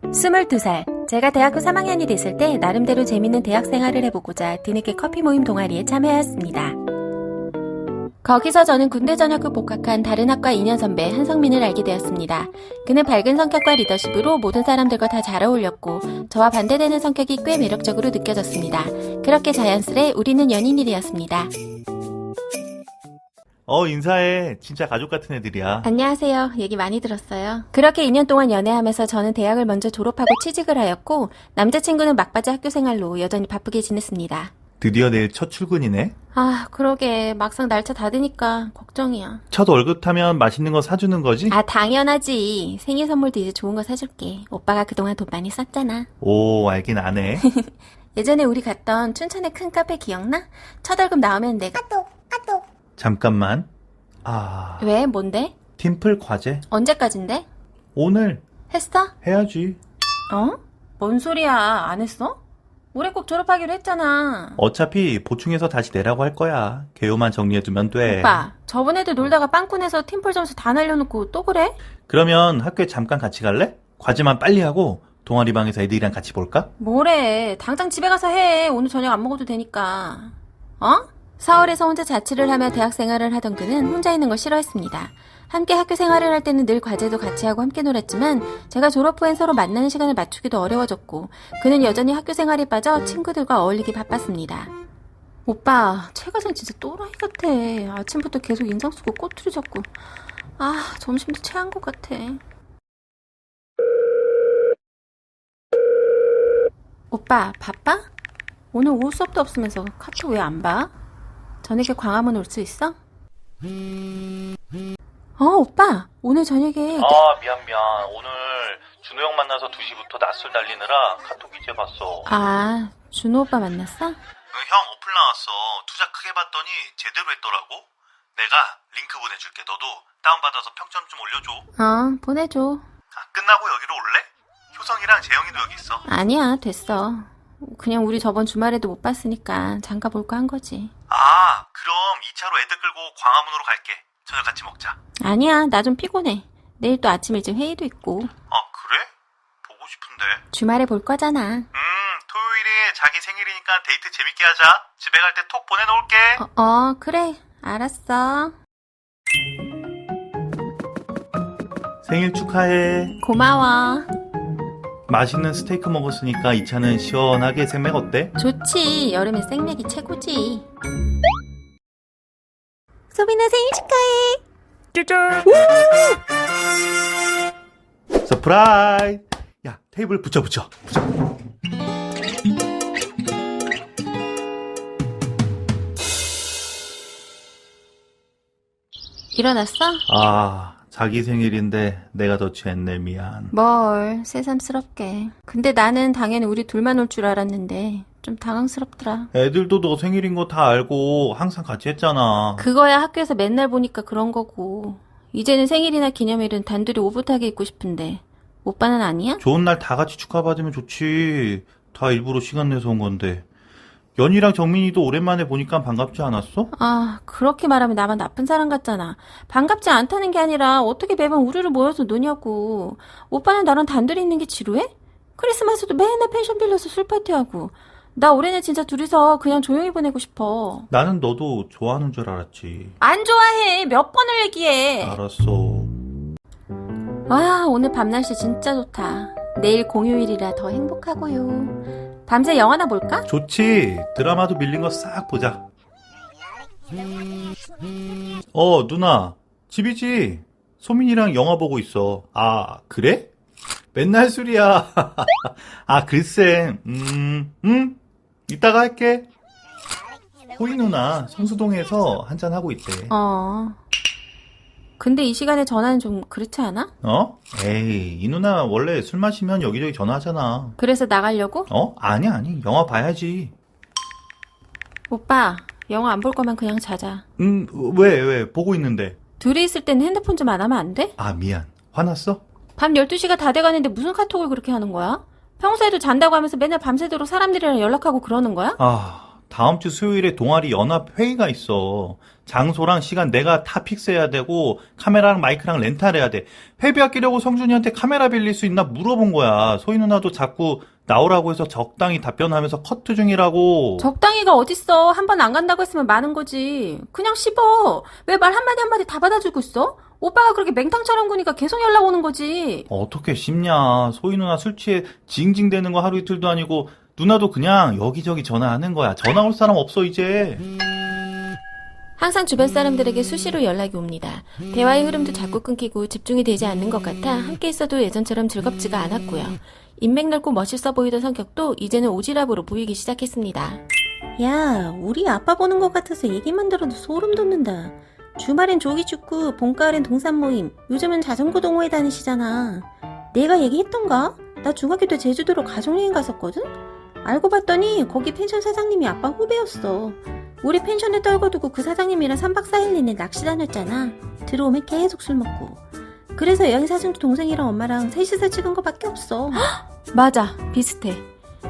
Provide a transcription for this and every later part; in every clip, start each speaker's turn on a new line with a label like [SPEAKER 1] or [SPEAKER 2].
[SPEAKER 1] (22살) 제가 대학교 3학년이 됐을 때 나름대로 재밌는 대학 생활을 해보고자 뒤늦게 커피 모임 동아리에 참여하였습니다. 거기서 저는 군대 전역을 복학한 다른 학과 2년 선배 한성민을 알게 되었습니다. 그는 밝은 성격과 리더십으로 모든 사람들과 다 잘 어울렸고 저와 반대되는 성격이 꽤 매력적으로 느껴졌습니다. 그렇게 자연스레 우리는 연인이 되었습니다.
[SPEAKER 2] 인사해. 진짜 가족 같은 애들이야.
[SPEAKER 1] 안녕하세요. 얘기 많이 들었어요. 그렇게 2년 동안 연애하면서 저는 대학을 먼저 졸업하고 취직을 하였고 남자친구는 막바지 학교 생활로 여전히 바쁘게 지냈습니다.
[SPEAKER 2] 드디어 내일 첫 출근이네.
[SPEAKER 1] 아, 그러게. 막상 날짜 다 되니까 걱정이야.
[SPEAKER 2] 첫 월급 타면 맛있는 거 사주는 거지?
[SPEAKER 1] 아, 당연하지. 생일 선물도 이제 좋은 거 사줄게. 오빠가 그동안 돈 많이 썼잖아.
[SPEAKER 2] 오, 알긴 아네.
[SPEAKER 1] 예전에 우리 갔던 춘천의 큰 카페 기억나? 첫 월급 나오면 내가
[SPEAKER 2] 잠깐만.
[SPEAKER 1] 왜? 뭔데?
[SPEAKER 2] 팀플 과제.
[SPEAKER 1] 언제까진데?
[SPEAKER 2] 오늘
[SPEAKER 1] 했어?
[SPEAKER 2] 해야지.
[SPEAKER 1] 뭔 소리야. 안 했어? 올해 꼭 졸업하기로 했잖아.
[SPEAKER 2] 어차피 보충해서 다시 내라고 할 거야. 개요만 정리해두면 돼.
[SPEAKER 1] 오빠, 저번에도 놀다가 빵꾸내서 팀플 점수 다 날려놓고 또 그래?
[SPEAKER 2] 그러면 학교에 잠깐 같이 갈래? 과제만 빨리 하고 동아리방에서 애들이랑 같이 볼까?
[SPEAKER 1] 뭐래. 당장 집에 가서 해. 오늘 저녁 안 먹어도 되니까. 서울에서 혼자 자취를 하며 대학 생활을 하던 그는 혼자 있는 걸 싫어했습니다. 함께 학교 생활을 할 때는 늘 과제도 같이 하고 함께 놀았지만 제가 졸업 후엔 서로 만나는 시간을 맞추기도 어려워졌고 그는 여전히 학교 생활에 빠져 친구들과 어울리기 바빴습니다. 오빠, 최가장 진짜 또라이 같아. 아침부터 계속 인상 쓰고 꼬투리 잡고. 점심도 체한 것 같아. 오빠, 바빠? 오늘 올 수업도 없으면서 카톡 왜 안 봐? 저녁에 광화문 올 수 있어? 오빠, 오늘 저녁에...
[SPEAKER 2] 미안. 오늘 준호 형 만나서 2시부터 낮술 달리느라 카톡 이제 봤어.
[SPEAKER 1] 준호 오빠 만났어?
[SPEAKER 2] 형 어플 나왔어. 투자 크게 봤더니 제대로 했더라고. 내가 링크 보내줄게. 너도 다운받아서 평점 좀 올려줘.
[SPEAKER 1] 보내줘.
[SPEAKER 2] 끝나고 여기로 올래? 효성이랑 재영이도 여기 있어.
[SPEAKER 1] 아니야, 됐어. 그냥 우리 저번 주말에도 못 봤으니까 잠깐 볼까 한 거지.
[SPEAKER 2] 그럼 2차로 애들 끌고 광화문으로 갈게. 저녁 같이 먹자.
[SPEAKER 1] 아니야, 나 좀 피곤해. 내일 또 아침 일찍 회의도 있고.
[SPEAKER 2] 그래? 보고 싶은데.
[SPEAKER 1] 주말에 볼 거잖아.
[SPEAKER 2] 토요일에 자기 생일이니까 데이트 재밌게 하자. 집에 갈 때 톡 보내놓을게.
[SPEAKER 1] 그래. 알았어.
[SPEAKER 2] 생일 축하해.
[SPEAKER 1] 고마워.
[SPEAKER 2] 맛있는 스테이크 먹었으니까 2차는 시원하게 생맥 어때?
[SPEAKER 1] 좋지. 여름에 생맥이 최고지. 소빈아 생일 축하해.
[SPEAKER 2] 짜잔. 서프라이즈. 야, 테이블 붙여.
[SPEAKER 1] 일어났어?
[SPEAKER 2] 자기 생일인데 내가 더 취했네. 미안.
[SPEAKER 1] 뭘 새삼스럽게. 근데 나는 당연히 우리 둘만 올 줄 알았는데 좀 당황스럽더라.
[SPEAKER 2] 애들도 너 생일인 거 다 알고 항상 같이 했잖아.
[SPEAKER 1] 그거야 학교에서 맨날 보니까 그런 거고. 이제는 생일이나 기념일은 단둘이 오붓하게 있고 싶은데 오빠는 아니야?
[SPEAKER 2] 좋은 날 다 같이 축하받으면 좋지. 다 일부러 시간 내서 온 건데. 연희랑 정민이도 오랜만에 보니까 반갑지 않았어?
[SPEAKER 1] 그렇게 말하면 나만 나쁜 사람 같잖아. 반갑지 않다는 게 아니라 어떻게 매번 우르르 모여서 노냐고. 오빠는 나랑 단둘이 있는 게 지루해? 크리스마스도 맨날 펜션 빌려서 술 파티하고. 나 올해는 진짜 둘이서 그냥 조용히 보내고 싶어.
[SPEAKER 2] 나는 너도 좋아하는 줄 알았지.
[SPEAKER 1] 안 좋아해. 몇 번을 얘기해.
[SPEAKER 2] 알았어.
[SPEAKER 1] 오늘 밤 날씨 진짜 좋다. 내일 공휴일이라 더 행복하고요. 밤새 영화나 볼까?
[SPEAKER 2] 좋지. 드라마도 밀린 거 싹 보자. 누나. 집이지. 소민이랑 영화 보고 있어. 그래? 맨날 술이야. 글쎄. 이따가 할게. 호이 누나 성수동에서 한잔하고 있대.
[SPEAKER 1] 근데 이 시간에 전화는 좀 그렇지 않아?
[SPEAKER 2] 에이, 이 누나 원래 술 마시면 여기저기 전화하잖아.
[SPEAKER 1] 그래서 나가려고?
[SPEAKER 2] 아니. 영화 봐야지.
[SPEAKER 1] 오빠, 영화 안 볼 거면 그냥 자자.
[SPEAKER 2] 왜? 보고 있는데.
[SPEAKER 1] 둘이 있을 땐 핸드폰 좀 안 하면 안 돼?
[SPEAKER 2] 미안. 화났어?
[SPEAKER 1] 밤 12시가 다 돼가는데 무슨 카톡을 그렇게 하는 거야? 평소에도 잔다고 하면서 맨날 밤새도록 사람들이랑 연락하고 그러는 거야?
[SPEAKER 2] 다음 주 수요일에 동아리 연합 회의가 있어. 장소랑 시간 내가 다 픽스해야 되고 카메라랑 마이크랑 렌탈해야 돼. 회비 아끼려고 성준이한테 카메라 빌릴 수 있나 물어본 거야. 소희 누나도 자꾸 나오라고 해서 적당히 답변하면서 커트 중이라고.
[SPEAKER 1] 적당히가 어딨어. 한 번 안 간다고 했으면 많은 거지. 그냥 씹어. 왜 말 한마디 한마디 다 받아주고 있어? 오빠가 그렇게 맹탕처럼 구니까 계속 연락 오는 거지.
[SPEAKER 2] 어떻게 씹냐. 소희 누나 술 취해 징징대는 거 하루 이틀도 아니고 누나도 그냥 여기저기 전화하는 거야. 전화 올 사람 없어 이제.
[SPEAKER 1] 항상 주변 사람들에게 수시로 연락이 옵니다. 대화의 흐름도 자꾸 끊기고 집중이 되지 않는 것 같아 함께 있어도 예전처럼 즐겁지가 않았고요. 인맥 넓고 멋있어 보이던 성격도 이제는 오지랖으로 보이기 시작했습니다. 야, 우리 아빠 보는 것 같아서 얘기만 들어도 소름 돋는다. 주말엔 조기축구, 봄가을엔 동산 모임, 요즘은 자전거 동호회 다니시잖아. 내가 얘기했던가? 나 중학교 때 제주도로 가족여행 갔었거든? 알고 봤더니 거기 펜션 사장님이 아빠 후배였어. 우리 펜션에 떨궈두고 그 사장님이랑 3박 4일 내내 낚시 다녔잖아. 들어오면 계속 술 먹고. 그래서 여행 사진도 동생이랑 엄마랑 셋이서 찍은 거밖에 없어. 맞아, 비슷해.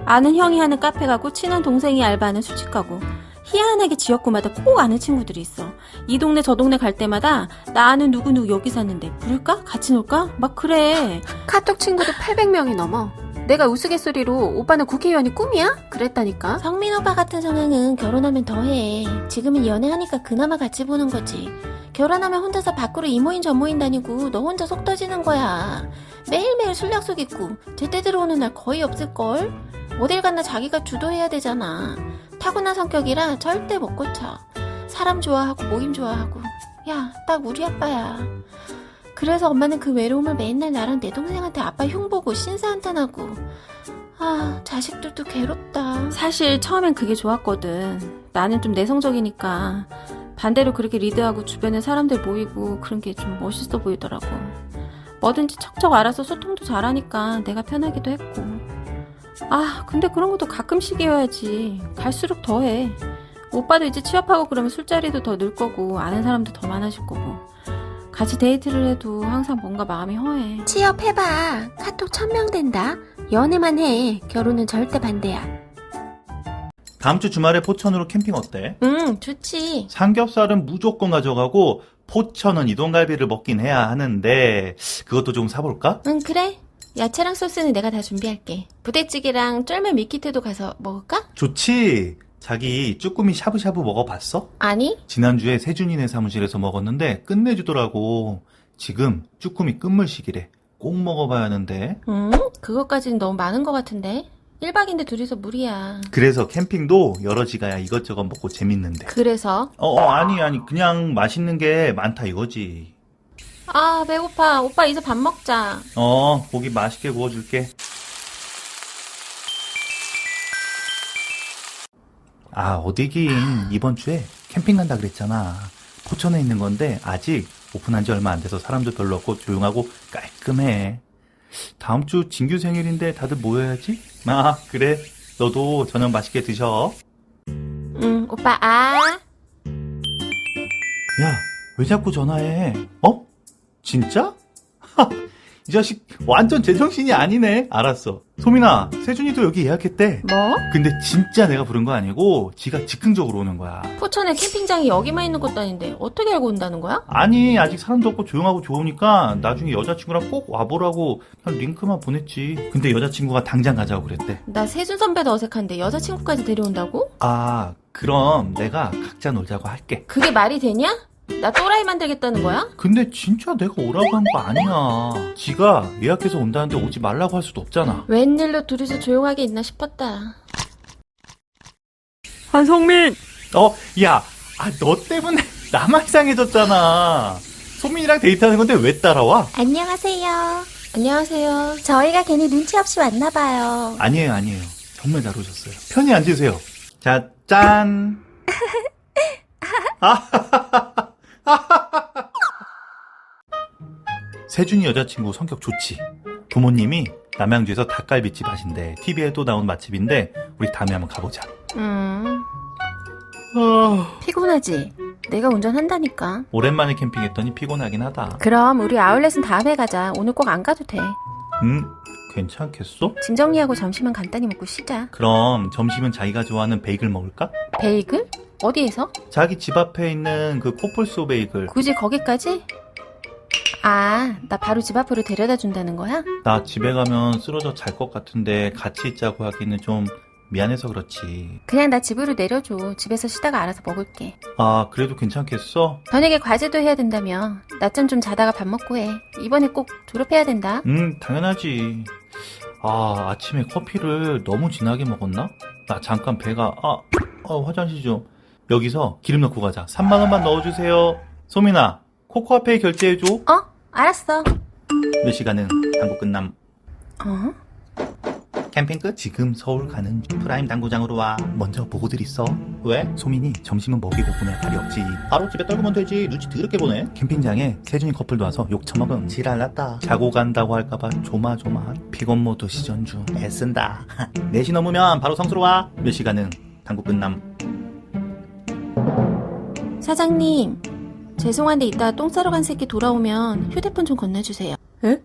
[SPEAKER 1] 아는 형이 하는 카페 가고 친한 동생이 알바하는 술집 가고 희한하게 지역구마다 꼭 아는 친구들이 있어. 이 동네 저 동네 갈 때마다 나 아는 누구누구 여기 샀는데 부를까? 같이 놀까? 막 그래. 카톡 친구도 800명이 넘어. 내가 우스갯소리로 오빠는 국회의원이 꿈이야? 그랬다니까. 성민 오빠 같은 성향은 결혼하면 더해. 지금은 연애하니까 그나마 같이 보는 거지. 결혼하면 혼자서 밖으로 이모인 저모인 다니고 너 혼자 속 터지는 거야. 매일매일 술 약속 있고 제때 들어오는 날 거의 없을걸? 어딜 갔나 자기가 주도해야 되잖아. 타고난 성격이라 절대 못 고쳐. 사람 좋아하고 모임 좋아하고. 야, 딱 우리 아빠야. 그래서 엄마는 그 외로움을 맨날 나랑 내 동생한테 아빠 흉보고 신사한탄하고. 아, 자식들도 괴롭다. 사실 처음엔 그게 좋았거든. 나는 좀 내성적이니까 반대로 그렇게 리드하고 주변에 사람들 모이고 그런 게 좀 멋있어 보이더라고. 뭐든지 척척 알아서 소통도 잘하니까 내가 편하기도 했고. 아, 근데 그런 것도 가끔씩이어야지. 갈수록 더해. 오빠도 이제 취업하고 그러면 술자리도 더 늘 거고 아는 사람도 더 많아질 거고. 같이 데이트를 해도 항상 뭔가 마음이 허해. 취업해봐. 카톡 1000명 된다. 연애만 해. 결혼은 절대 반대야.
[SPEAKER 2] 다음 주 주말에 포천으로 캠핑 어때?
[SPEAKER 1] 좋지.
[SPEAKER 2] 삼겹살은 무조건 가져가고 포천은 이동갈비를 먹긴 해야 하는데 그것도 좀 사볼까?
[SPEAKER 1] 그래. 야채랑 소스는 내가 다 준비할게. 부대찌개랑 쫄면 밀키트도 가서 먹을까?
[SPEAKER 2] 좋지. 자기 쭈꾸미 샤브샤브 먹어봤어?
[SPEAKER 1] 아니.
[SPEAKER 2] 지난주에 세준이네 사무실에서 먹었는데 끝내주더라고. 지금 쭈꾸미 끝물식이래. 꼭 먹어봐야 하는데.
[SPEAKER 1] 그것까지는 너무 많은 것 같은데. 1박인데 둘이서 무리야.
[SPEAKER 2] 그래서 캠핑도 여럿이 가야 이것저것 먹고 재밌는데.
[SPEAKER 1] 그래서?
[SPEAKER 2] 아니 그냥 맛있는 게 많다 이거지.
[SPEAKER 1] 아, 배고파. 오빠 이제 밥 먹자.
[SPEAKER 2] 고기 맛있게 구워줄게. 어디긴 이번 주에 캠핑 간다 그랬잖아. 포천에 있는 건데 아직 오픈한 지 얼마 안 돼서 사람도 별로 없고 조용하고 깔끔해. 다음 주 진규 생일인데 다들 모여야지? 그래. 너도 저녁 맛있게 드셔.
[SPEAKER 1] 오빠
[SPEAKER 2] 야, 왜 자꾸 전화해? 진짜? 이 자식 완전 제정신이 아니네. 알았어. 소민아, 세준이도 여기 예약했대.
[SPEAKER 1] 뭐?
[SPEAKER 2] 근데 진짜 내가 부른 거 아니고 지가 즉흥적으로 오는 거야.
[SPEAKER 1] 포천에 캠핑장이 여기만 있는 것도 아닌데 어떻게 알고 온다는 거야?
[SPEAKER 2] 아니, 아직 사람도 없고 조용하고 좋으니까 나중에 여자친구랑 꼭 와보라고 그냥 링크만 보냈지. 근데 여자친구가 당장 가자고 그랬대.
[SPEAKER 1] 나 세준 선배도 어색한데 여자친구까지 데려온다고?
[SPEAKER 2] 그럼 내가 각자 놀자고 할게.
[SPEAKER 1] 그게 말이 되냐? 나 또라이 만들겠다는 거야?
[SPEAKER 2] 근데 진짜 내가 오라고 한 거 아니야. 지가 예약해서 온다는데 오지 말라고 할 수도 없잖아.
[SPEAKER 1] 웬일로 둘이서 조용하게 있나 싶었다.
[SPEAKER 3] 한성민!
[SPEAKER 2] 야, 너 때문에 나만 이상해졌잖아. 소민이랑 데이트하는 건데 왜 따라와?
[SPEAKER 1] 안녕하세요. 안녕하세요. 저희가 괜히 눈치 없이 왔나봐요.
[SPEAKER 2] 아니에요. 정말 잘 오셨어요. 편히 앉으세요. 자, 짠! 세준이 여자친구 성격 좋지. 부모님이 남양주에서 닭갈비집 하신대. TV에도 나온 맛집인데 우리 다음에 한번 가보자.
[SPEAKER 1] 피곤하지? 내가 운전한다니까.
[SPEAKER 2] 오랜만에 캠핑했더니 피곤하긴 하다.
[SPEAKER 1] 그럼 우리 아울렛은 다음에 가자. 오늘 꼭 안 가도 돼.
[SPEAKER 2] 괜찮겠어?
[SPEAKER 1] 짐 정리하고 점심은 간단히 먹고 쉬자.
[SPEAKER 2] 그럼 점심은 자기가 좋아하는 베이글 먹을까?
[SPEAKER 1] 베이글? 어디에서?
[SPEAKER 2] 자기 집 앞에 있는 그 코뿔소 베이글.
[SPEAKER 1] 굳이 거기까지? 아, 나 바로 집 앞으로 데려다 준다는 거야?
[SPEAKER 2] 나 집에 가면 쓰러져 잘 것 같은데 같이 있자고 하기는 좀 미안해서 그렇지.
[SPEAKER 1] 그냥 나 집으로 내려줘. 집에서 쉬다가 알아서 먹을게.
[SPEAKER 2] 아, 그래도 괜찮겠어?
[SPEAKER 1] 저녁에 과제도 해야 된다며. 낮잠 좀 자다가 밥 먹고 해. 이번에 꼭 졸업해야 된다.
[SPEAKER 2] 당연하지. 아, 아침에 커피를 너무 진하게 먹었나? 나 잠깐 배가, 화장실 좀. 여기서 기름 넣고 가자. 3만 원만 넣어주세요. 소민아, 코코아페이 결제해줘.
[SPEAKER 1] 알았어.
[SPEAKER 2] 몇 시간은 당구 끝남.
[SPEAKER 1] 어?
[SPEAKER 2] 캠핑 끝? 지금 서울 가는 중. 프라임 당구장으로 와. 먼저 보고들 있어. 왜? 소민이 점심은 먹이고 보낼 날이 없지. 바로 집에 떨구면 되지. 눈치 더럽게 보네. 캠핑장에 세준이 커플도 와서 욕 처먹음. 지랄났다. 자고 간다고 할까봐 조마조마. 피곤 모드 시전 중. 애쓴다. 4시 넘으면 바로 성수로 와. 몇 시간은 당구 끝남.
[SPEAKER 1] 사장님, 죄송한데 이따 똥 싸러 간 새끼 돌아오면 휴대폰 좀 건네주세요. 에?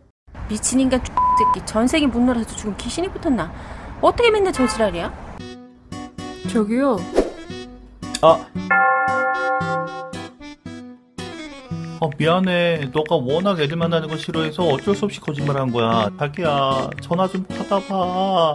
[SPEAKER 1] 미친 인간 새끼 전세기 못 놀아서 지금 귀신이 붙었나? 어떻게 맨날 저 지랄이야? 저기요.
[SPEAKER 2] 미안해. 너가 워낙 애들 만나는 거 싫어해서 어쩔 수 없이 거짓말한 거야. 자기야, 전화 좀 받아봐.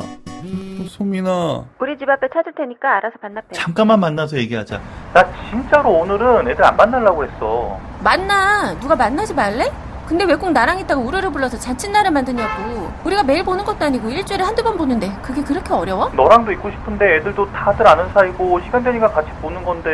[SPEAKER 2] 소민아.
[SPEAKER 1] 우리 집 앞에 찾을 테니까 알아서 반납해.
[SPEAKER 2] 잠깐만 만나서 얘기하자. 나 진짜로 오늘은 애들 안 만나려고 했어.
[SPEAKER 1] 만나. 누가 만나지 말래? 근데 왜 꼭 나랑 있다가 우르르 불러서 자칫나를 만드냐고. 우리가 매일 보는 것도 아니고 일주일에 한두 번 보는데 그게 그렇게 어려워?
[SPEAKER 2] 너랑도 있고 싶은데 애들도 다들 아는 사이고 시간 되니까 같이 보는 건데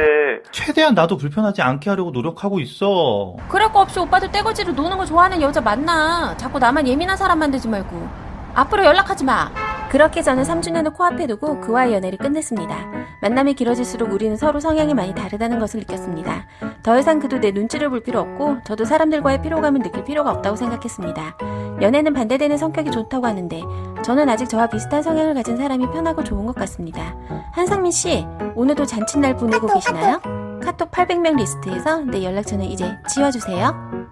[SPEAKER 2] 최대한 나도 불편하지 않게 하려고 노력하고 있어.
[SPEAKER 1] 그럴 거 없이 오빠도 떼거지로 노는 거 좋아하는 여자 만나. 자꾸 나만 예민한 사람 만들지 말고. 앞으로 연락하지 마. 그렇게 저는 3주년을 코앞에 두고 그와의 연애를 끝냈습니다. 만남이 길어질수록 우리는 서로 성향이 많이 다르다는 것을 느꼈습니다. 더 이상 그도 내 눈치를 볼 필요 없고 저도 사람들과의 피로감을 느낄 필요가 없다고 생각했습니다. 연애는 반대되는 성격이 좋다고 하는데 저는 아직 저와 비슷한 성향을 가진 사람이 편하고 좋은 것 같습니다. 한상민 씨, 오늘도 잔칫날 보내고 계시나요? 카톡 800명 리스트에서 내 연락처는 이제 지워주세요.